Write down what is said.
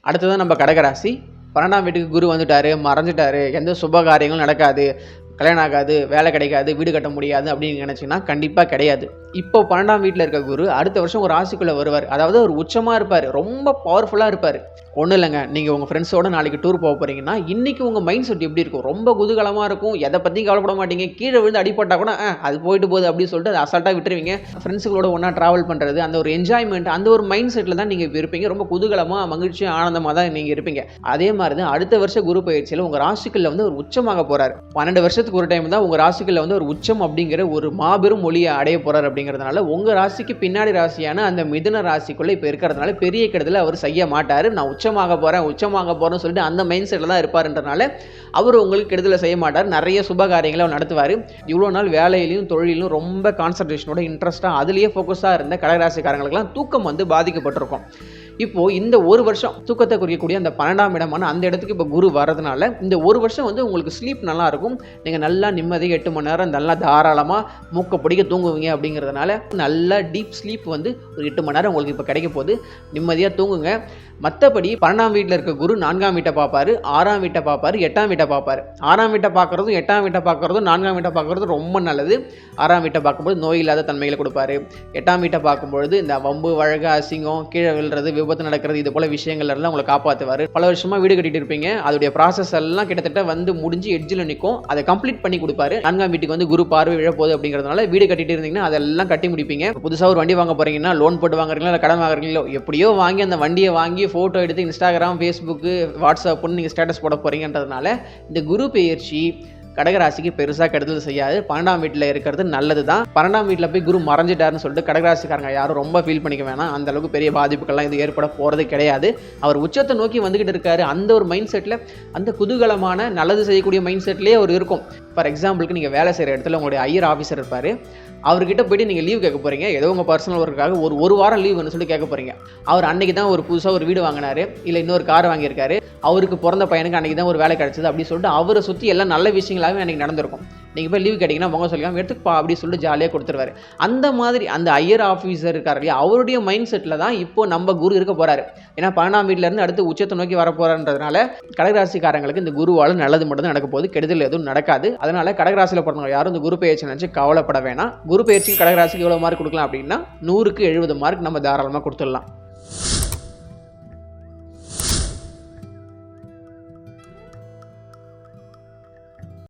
அடுத்ததான் நம்ம கடகராசி. 12ஆம் வீட்டுக்கு குரு வந்துட்டாரு, மறைஞ்சிட்டாரு, எந்த சுப காரியங்களும் நடக்காது, கல்யாணம் ஆகாது, வேலை கிடைக்காது, வீடு கட்ட முடியாது அப்படின்னு நினச்சிங்கன்னா கண்டிப்பாக கிடையாது. இப்போ 12ஆம் வீட்டில் இருக்க குரு அடுத்த வருஷம் ஒரு ராசிக்குள்ளே வருவார். அதாவது ஒரு உச்சமாக இருப்பார், ரொம்ப பவர்ஃபுல்லாக இருப்பார். ஒன்றும் இல்லைங்க, நீங்கள் உங்கள் ஃப்ரெண்ட்ஸோட நாளைக்கு டூர் போக போகிறீங்கன்னா இன்றைக்கி உங்கள் மைண்ட் செட் எப்படி இருக்கும்? ரொம்ப குதூகலமாக இருக்கும், எதை பற்றியும் கவலைப்பட மாட்டீங்க. கீழே விழுந்து அடிப்பட்டால் கூட அது போயிட்டு போகுது அப்படின்னு சொல்லிட்டு அதை அசால்ட்டாக விட்டுருவீங்க. ஃப்ரெண்ட்ஸுகளோட ஒன்றா ட்ராவல் பண்ணுறது, அந்த ஒரு என்ஜாய்மெண்ட், அந்த ஒரு மைண்ட் செட்டில் தான் நீங்கள் இருப்பீங்க. ரொம்ப குதூகலமாக, மகிழ்ச்சியாக, ஆனந்தமாக தான் நீங்கள் இருப்பீங்க. அதே மாதிரி தான் அடுத்த வருஷம் குரு பயிற்சியில் உங்கள் ராசிக்குள்ள வந்து ஒரு உச்சமாக போகிறார். 12 வருஷத்துக்கு ஒரு டைம் தான் உங்கள் ராசிக்குள்ள வந்து ஒரு உச்சம் அப்படிங்கிற ஒரு மாபெரும் ஒளியை அடைய போகிறார். அப்படிங்கிறதுனால உங்கள் ராசிக்கு பின்னாடி ராசியான அந்த மிதுன ராசிக்குள்ளே இப்போ இருக்கிறதுனால பெரிய கெடுதலை அவர் செய்ய மாட்டார். நான் உச்சமாக போகிறேன்னு சொல்லிட்டு அந்த மைண்ட் செட்டில் தான் இருப்பார்ன்றனால அவர் உங்களுக்கு கெடுதலை செய்ய மாட்டார். நிறைய சுப காரியங்களை அவர் நடத்துவார். இவ்வளோ நாள் வேலையிலையும் தொழிலும் ரொம்ப கான்சன்ட்ரேஷனோட இன்ட்ரெஸ்ட்டாக அதுலேயே ஃபோக்கஸாக இருந்த கடகராசிக்காரங்களுக்கெல்லாம் தூக்கம் வந்து பாதிக்கப்பட்டிருக்கும். இப்போது இந்த ஒரு வருஷம் தூக்கத்தை குறிக்கக்கூடிய அந்த 12ஆம் இடமான அந்த இடத்துக்கு இப்போ குரு வரதுனால இந்த ஒரு வருஷம் வந்து உங்களுக்கு ஸ்லீப் நல்லா இருக்கும். நீங்கள் நல்லா நிம்மதியாக 8 மணி நேரம் நல்லா தாராளமாக மூக்க பிடிக்க தூங்குவீங்க. அப்படிங்கிறதுனால நல்லா டீப் ஸ்லீப் வந்து ஒரு 8 மணி நேரம் உங்களுக்கு இப்போ கிடைக்க போகுது. நிம்மதியாக தூங்குங்க. மற்றபடி 12ஆம் வீட்டில் இருக்க குரு 4ஆம் வீட்டை பார்ப்பார், 6ஆம் வீட்டை பார்ப்பார், 8ஆம் வீட்டை பார்ப்பார். 6ஆம் வீட்டை பார்க்குறதும் 8ஆம் வீட்டை பார்க்குறதும் 4ஆம் வீட்டை பார்க்குறதும் ரொம்ப நல்லது. 6ஆம் வீட்டை பார்க்கும்போது நோய் இல்லாத தன்மைகளை கொடுப்பாரு. 8ஆம் வீட்டை பார்க்கும்பொழுது இந்த வம்பு வழக்கு, அசிங்கம், கீழே விழுறது, விபத்து நடக்கிறது, இது போல விஷயங்கள் எல்லாம் உங்களை காப்பாற்றுவார். பல வருஷமாக வீடு கட்டிட்டு இருப்பீங்க, அதோடைய ப்ராசஸ் எல்லாம் கிட்டத்தட்ட வந்து முடிஞ்சு எட்ஜில் நிற்கும். அதை கம்ப்ளீட் பண்ணி கொடுப்பாரு. 4ஆம் வீட்டுக்கு வந்து குரு பார்வை விழப்போகுது. அப்படிங்கிறதுனால வீடு கட்டிட்டு இருந்தீங்கன்னா அதெல்லாம் கட்டி முடிப்பீங்க. புதுசாக ஒரு வண்டி வாங்க போறீங்கன்னா லோன் போட்டு வாங்குறீங்களா இல்லை கடன் வாங்குறீங்களோ, எப்படியோ வாங்கி அந்த வண்டியை வாங்கி ஃபோட்டோ எடுத்து இன்ஸ்டாகிராம், ஃபேஸ்புக்கு, வாட்ஸ்அப்னு நீங்கள் ஸ்டேட்டஸ் போட போகிறீங்கன்றதுனால இந்த குரு பெயர்ச்சி கடகராசிக்கு பெருசாக கெடுதல் செய்யாது. 12ஆம் வீட்டில் இருக்கிறது நல்லது தான். 12ஆம் வீட்டில் போய் குரு மறைஞ்சிட்டாருன்னு சொல்லிட்டு கடகராசிக்காரங்க யாரும் ரொம்ப ஃபீல் பண்ணிக்க வேணாம். அந்த அளவுக்கு பெரிய பாதிப்புகள்லாம் இது ஏற்பட போகிறது கிடையாது. அவர் உச்சத்தை நோக்கி வந்துக்கிட்டு இருக்காரு. அந்த ஒரு மைண்ட் செட்டில், அந்த குதூகலமான நல்லது செய்யக்கூடிய மைண்ட் செட்லேயே அவர் இருக்கும். ஃபார் எக்ஸாம்பிளுக்கு நீங்கள் வேலை செய்கிற இடத்துல உங்களுடைய ஐயர் ஆஃபீஸர் இருப்பார். அவர்கிட்ட போய்ட்டு நீங்கள் லீவ் கேட்க போகிறீங்க. ஏதோ உங்கள் பர்சனல் ஒர்க்காக ஒரு வாரம் லீவ் வேணும்னு சொல்லி கேட்க போகிறீங்க. அவர் அன்றைக்கி தான் ஒரு புதுசாக ஒரு வீடு வாங்கினார், இல்லை இன்னொரு கார் வாங்கியிருக்காரு, அவருக்கு பிறந்த பையனுக்கு அன்றைக்கி தான் ஒரு வேலை கிடச்சிது அப்படின்னு சொல்லிட்டு அவரை சுற்றி எல்லாம் நல்ல விஷயங்களாகவே அன்றைக்கி நடந்திருக்கும். நீங்கள் போய் லீவ் கேட்டிங்கன்னா முகம் சொல்லிக்கலாம், எடுத்துப்பா அப்படின்னு சொல்லிட்டு ஜாலியாக கொடுத்துருவாரு. அந்த மாதிரி அந்த ஐயர் ஆஃபீஸர் இருக்கார் இல்லையா, அவருடைய மைண்ட் செட்டில் தான் இப்போது நம்ம குரு இருக்க போகிறாரு. ஏன்னா 12ஆம் வீட்டிலேருந்து அடுத்து உச்சத்தை நோக்கி வர போகிறான்றதுனால கடகராசிக்காரங்களுக்கு இந்த குருவால் நல்லது மட்டும் தான் நடக்க போகுது, கெடுதல் எதுவும் நடக்காது. அதனால் கடகராசியில் பிறந்தவங்க யாரும் இந்த குரு பெயர்ச்சி நினச்சி கவலைப்பட வேணாம். குரு பெயர்ச்சிக்கு கடகராசிக்கு எவ்வளோ மார்க் கொடுக்கலாம் அப்படின்னா 100க்கு 70 மார்க் நம்ம தாராளமாக கொடுத்துடலாம்.